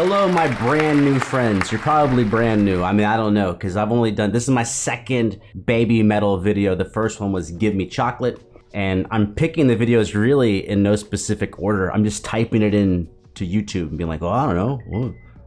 Hello, my brand new friends. You're probably brand new. I mean, I don't know, because I've only done, this is my second baby metal video. The first one was Give Me Chocolate, and I'm picking the videos really in no specific order. I'm just typing it in to YouTube and being like, well, I don't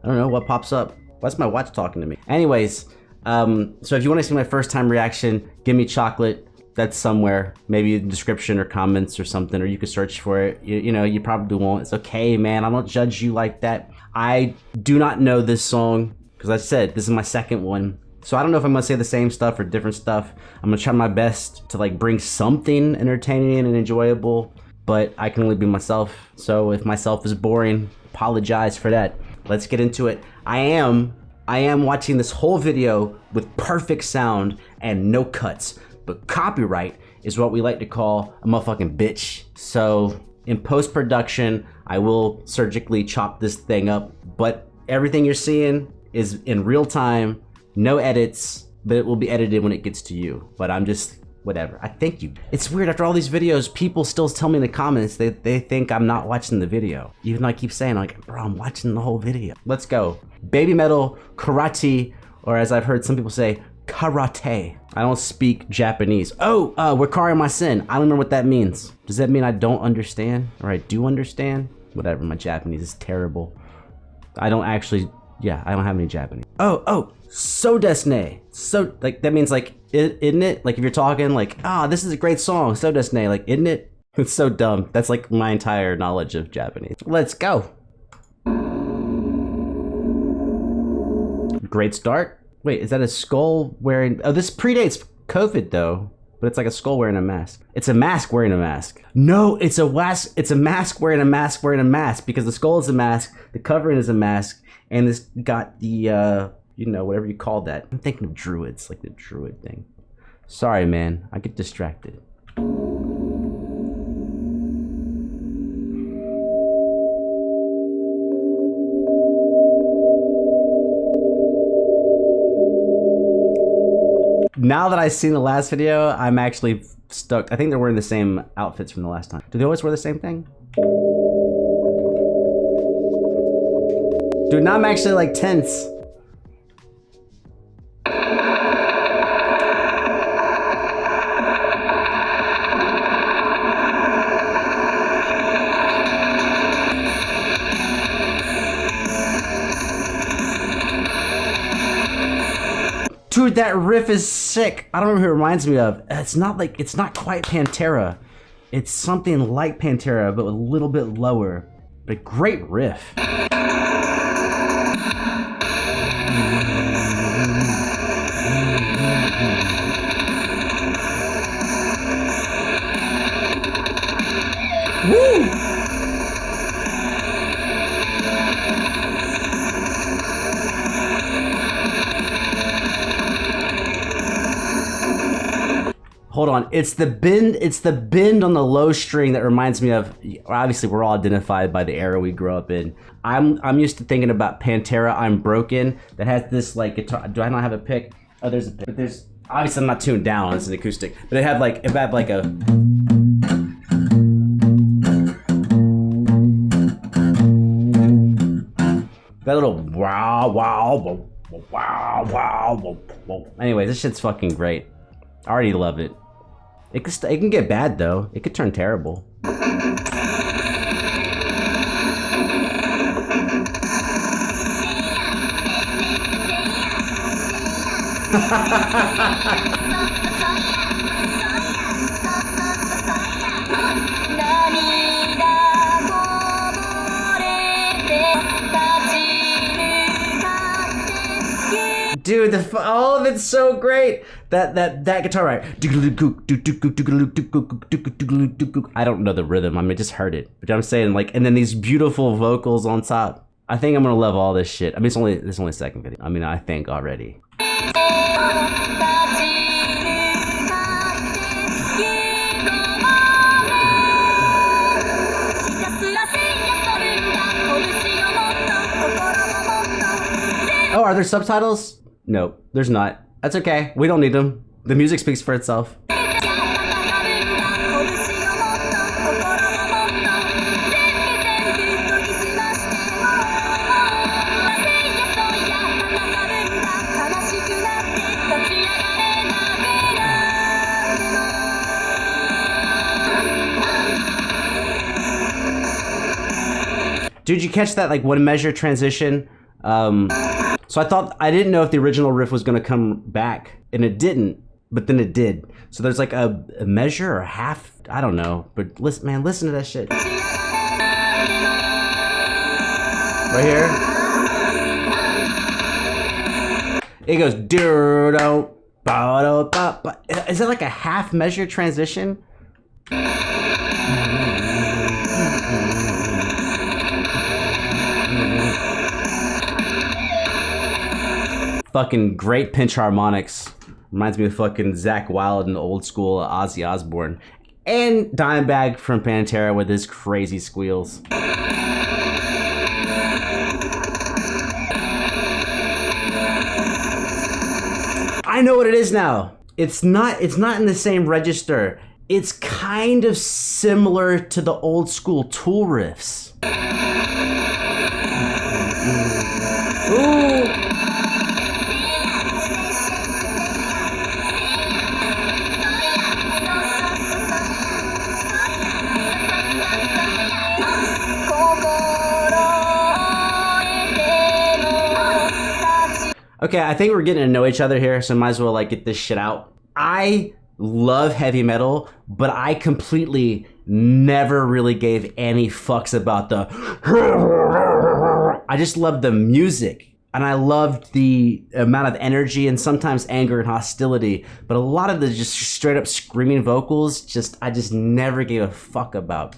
know what pops up. Why's my watch talking to me? Anyways, so if you want to see my first time reaction, Give Me Chocolate. That's somewhere, maybe in the description or comments or something, or you could search for it. You know, you probably won't. It's okay, man. I don't judge you like that. I do not know this song, because I said, this is my second one. So I don't know if I'm gonna say the same stuff or different stuff. I'm gonna try my best to like bring something entertaining and enjoyable, but I can only be myself. So if myself is boring, apologize for that. Let's get into it. I am watching this whole video with perfect sound and no cuts. But copyright is what we like to call a motherfucking bitch. So in post-production, I will surgically chop this thing up, but everything you're seeing is in real time, no edits, but it will be edited when it gets to you. But I'm just, whatever. I thank you. It's weird, after all these videos, people still tell me in the comments they think I'm not watching the video. Even though I keep saying, like, bro, I'm watching the whole video. Let's go. Baby metal, karate, or as I've heard some people say, karate. I don't speak Japanese. Oh, Wakari my sin. I don't remember what that means. Does that mean I don't understand? Or I do understand? Whatever, my Japanese is terrible. I don't actually, yeah, I don't have any Japanese. Oh, so desne. So, like, that means like, isn't it? Like if you're talking like, this is a great song, so desne, like, isn't it? It's so dumb. That's like my entire knowledge of Japanese. Let's go. Great start. Wait, is that a skull wearing... Oh, this predates COVID though, but it's like a skull wearing a mask. It's a mask wearing a mask. No, it's a mask wearing a mask wearing a mask, because the skull is a mask, the covering is a mask, and it's got the, you know, whatever you call that. I'm thinking of druids, like the druid thing. Sorry, man, I get distracted. Now that I've seen the last video, I'm actually stoked. I think they're wearing the same outfits from the last time. Do they always wear the same thing? Dude, now I'm actually like tense. Dude, that riff is sick. I don't know who it reminds me of. It's not quite Pantera. It's something like Pantera, but a little bit lower. But great riff. Woo! Hold on, it's the bend on the low string that reminds me of, obviously we're all identified by the era we grew up in. I'm used to thinking about Pantera, I'm Broken, that has this like guitar. Do I not have a pick? Oh, there's a pick. But there's, obviously I'm not tuned down, it's an acoustic, but it had like a, that little wow, wow, wow, wow, wow. Anyway, this shit's fucking great. I already love it. It can get bad though. It could turn terrible. Dude, all of it's so great. That guitar, right? I don't know the rhythm. I mean, I just heard it. But I'm saying, like, and then these beautiful vocals on top. I think I'm gonna love all this shit. I mean, this is only the second video. I mean, I think already. Oh, are there subtitles? Nope, there's not. That's okay. We don't need them. The music speaks for itself. Did you catch that like one measure transition? So I didn't know if the original riff was gonna come back, and it didn't, but then it did. So there's like a measure or half, I don't know, but listen, man, listen to that shit. Right here. It goes do-do, ba-do-ba-ba. Is it like a half measure transition? Fucking great pinch harmonics. Reminds me of fucking Zakk Wylde and the old school Ozzy Osbourne. And Dimebag from Pantera with his crazy squeals. I know what it is now. It's not in the same register. It's kind of similar to the old school Tool riffs. Ooh. Okay, I think we're getting to know each other here, so might as well like get this shit out. I love heavy metal, but I completely never really gave any fucks about the I just loved the music, and I loved the amount of energy and sometimes anger and hostility, but a lot of the just straight up screaming vocals, I just never gave a fuck about.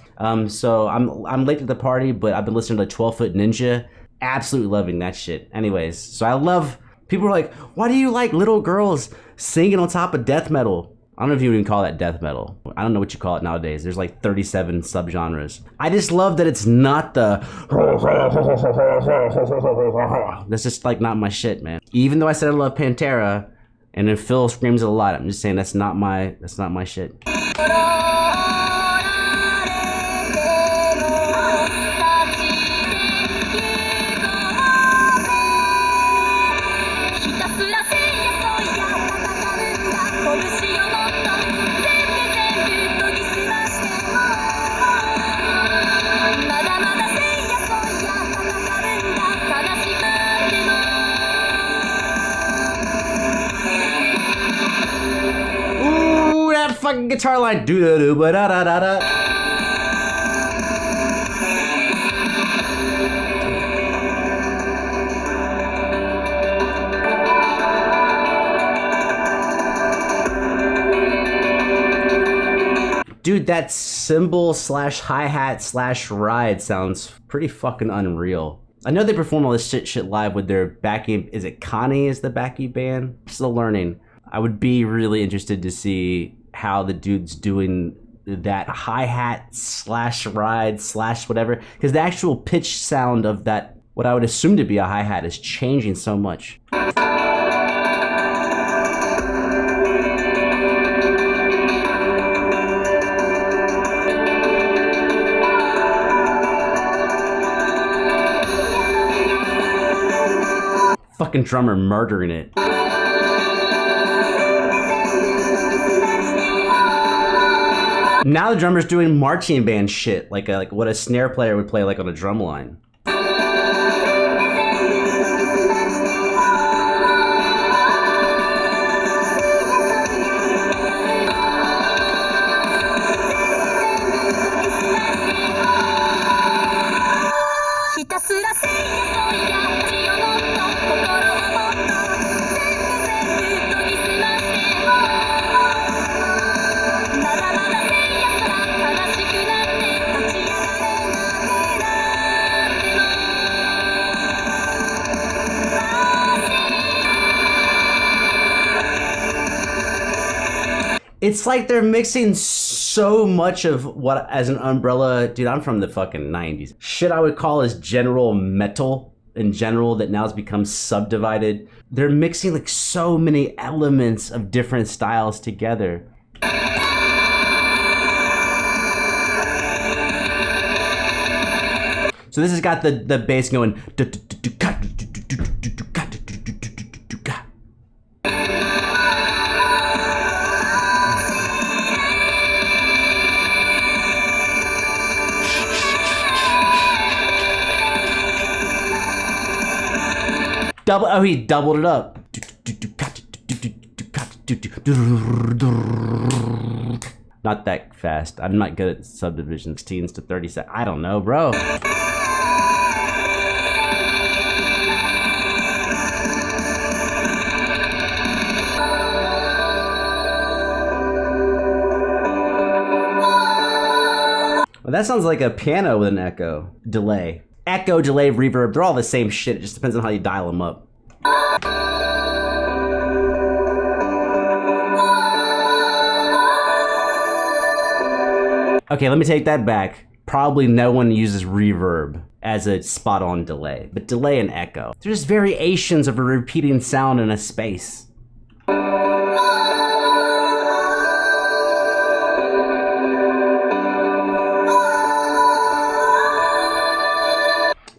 So I'm late to the party, but I've been listening to 12 Foot Ninja, absolutely loving that shit. Anyways, so I love. People are like, why do you like little girls singing on top of death metal? I don't know if you would even call that death metal. I don't know what you call it nowadays. There's like 37 subgenres. I just love that it's not the... That's just like not my shit, man. Even though I said I love Pantera, and then Phil screams it a lot, I'm just saying that's not my shit. Fucking guitar line, do da do ba da da da da. Dude, that cymbal slash hi-hat slash ride sounds pretty fucking unreal. I know they perform all this shit live with their backing. Is it Connie is the backing band? Still learning. I would be really interested to see how the dude's doing that hi-hat slash ride slash whatever, because the actual pitch sound of that, what I would assume to be a hi-hat, is changing so much. Fucking drummer murdering it. Now the drummer's doing marching band shit, like what a snare player would play like on a drum line. It's like they're mixing so much of what, as an umbrella, dude, I'm from the fucking 90s. Shit I would call as general metal in general that now has become subdivided. They're mixing like so many elements of different styles together. So this has got the bass going. Oh, he doubled it up. Not that fast. I'm not good at subdivisions. 16s to 30 seconds. I don't know, bro. Well, that sounds like a piano with an echo. Delay. Echo, delay, reverb, they're all the same shit. It just depends on how you dial them up. Okay, let me take that back. Probably no one uses reverb as a spot-on delay, but delay and echo. They're just variations of a repeating sound in a space.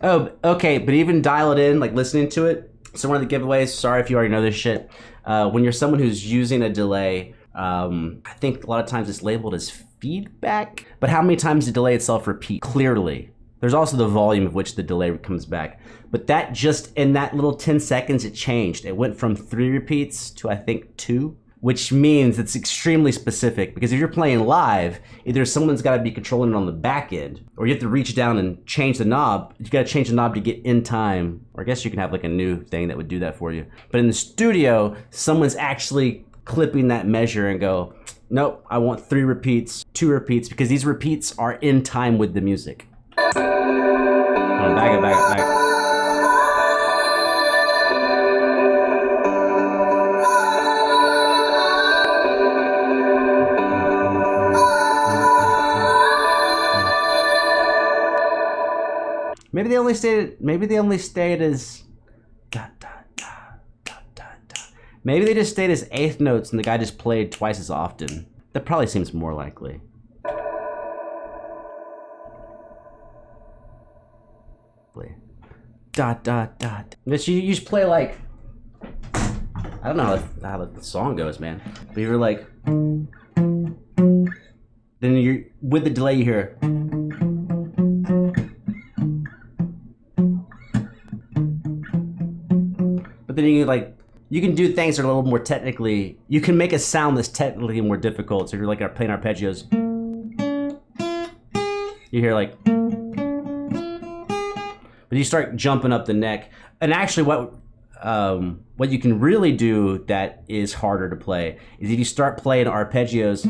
Oh, okay, but even dial it in, like listening to it. So one of the giveaways, sorry if you already know this shit, when you're someone who's using a delay, I think a lot of times it's labeled as feedback, but how many times the delay itself repeat? Clearly. There's also the volume of which the delay comes back. But that just, in that little 10 seconds, it changed. It went from 3 repeats to I think 2, which means it's extremely specific, because if you're playing live, either someone's gotta be controlling it on the back end, or you have to reach down and change the knob. You gotta change the knob to get in time, or I guess you can have like a new thing that would do that for you. But in the studio, someone's actually clipping that measure and go, nope, I want 3 repeats, 2 repeats, because these repeats are in time with the music. Back it. Maybe they only stayed as da, da, da, da, da, da. Maybe they just stayed as 8th notes and the guy just played twice as often. That probably seems more likely. Da da da. But you just play like, I don't know how the song goes, man. But you're like, then you're with the delay you hear. But then you can do things that are a little more technically, you can make a sound that's technically more difficult. So if you're like playing arpeggios, you hear like, but you start jumping up the neck. And actually what you can really do that is harder to play is if you start playing arpeggios,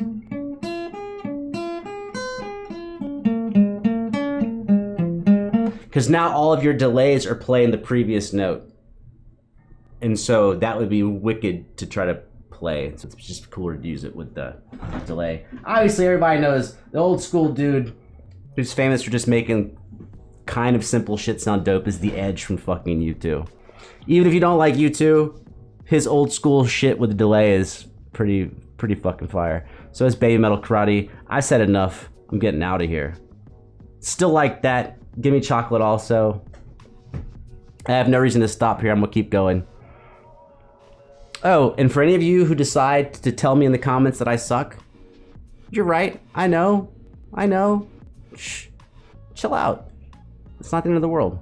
because now all of your delays are playing the previous note. And so that would be wicked to try to play. So it's just cooler to use it with the delay. Obviously everybody knows the old school dude who's famous for just making kind of simple shit sound dope is The Edge from fucking U2. Even if you don't like U2, his old school shit with the delay is pretty fucking fire. So is Baby Metal Karate. I said enough. I'm getting out of here. Still like that. Give Me Chocolate also. I have no reason to stop here. I'm gonna keep going. Oh, and for any of you who decide to tell me in the comments that I suck, you're right. I know. Shh. Chill out. It's not the end of the world.